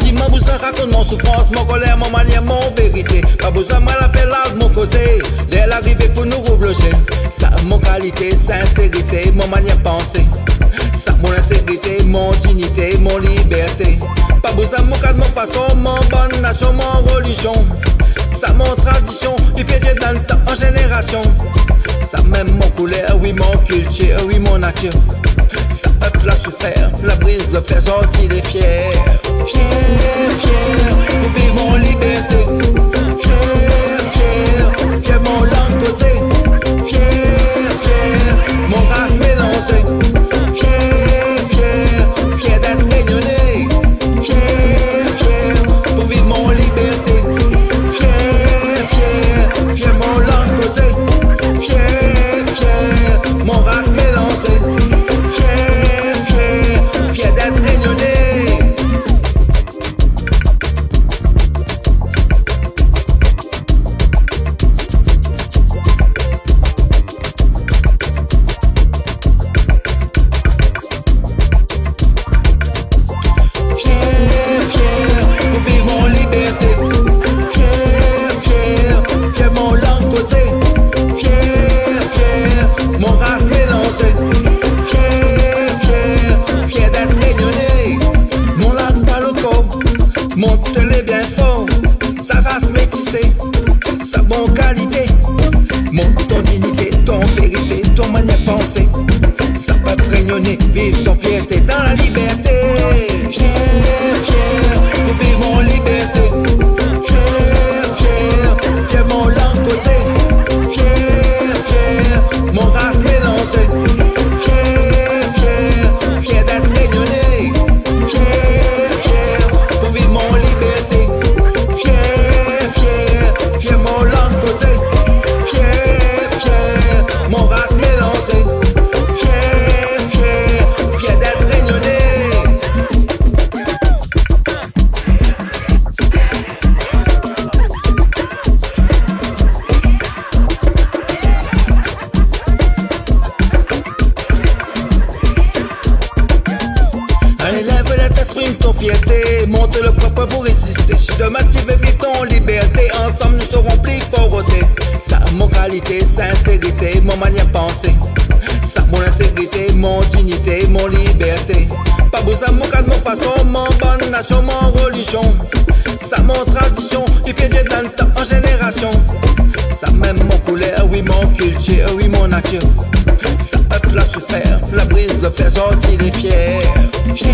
sentiment, vous ça raconte mon souffrance, mon colère, mon manière, mon vérité. Pas besoin de l'appeler là, mon causé. Dès l'arrivée pour nous reblocher. Ça, mon qualité, sincérité, mon manière penser. Ça, mon intégrité, mon dignité, mon liberté. Pas besoin de mon cadre, mon façon, mon bonne nation, mon religion. Ça, mon tradition, du pied dans le temps, en génération. Ça, même mon couleur, oui, mon culture, oui, mon nature. Ça, peuple a souffert, la brise le fait sortir des fiers. Fier, fier, pour vivre mon liberté. Fier, fier, fier, mon langue causée. Fier, fier, mon race mélangée. Fier, fier, fier d'être réunionnais. Fier, fier, pour vivre mon liberté. Fier, fier, fier, mon langue causée. Fier, fier, mon race mélangée. Fier, fier, fier d'être réunionnais. Monte-les bien fort, sa race métissée, sa bonne qualité. Montre ton dignité, ton vérité, ton manière de penser. Ça peut réunionner, vivre son fierté dans la liberté. Fier, fier, pour vivre en liberté. Fier, fier, fier mon langue causée. Fier, fier, mon race mélangée. Fier, fier, fier d'être réunionnais. Fier, fier, pour vivre mon liberté. Fier, fier, fier mon langue causée. Fier, fier, mon race mélangée. Fier, fier, fier d'être réunionnais. Allez, lève la tête, exprime ton fierté, monte le propre pour résister. Je te motive et vive ton liberté, ensemble nous serons plus pauvreté. Ça, mon qualité, sincérité, mon manière de penser. Ça, mon intégrité, mon dignité, mon liberté. Pas besoin de mon cadre, mon façon, mon bonne nation, mon religion. Ça, mon tradition, du pied dans le temps, en génération. Ça, même mon couleur, oui, mon culture, oui, mon nature. Ça, peuple a souffert, la brise le fait sortir des fiers. Fier,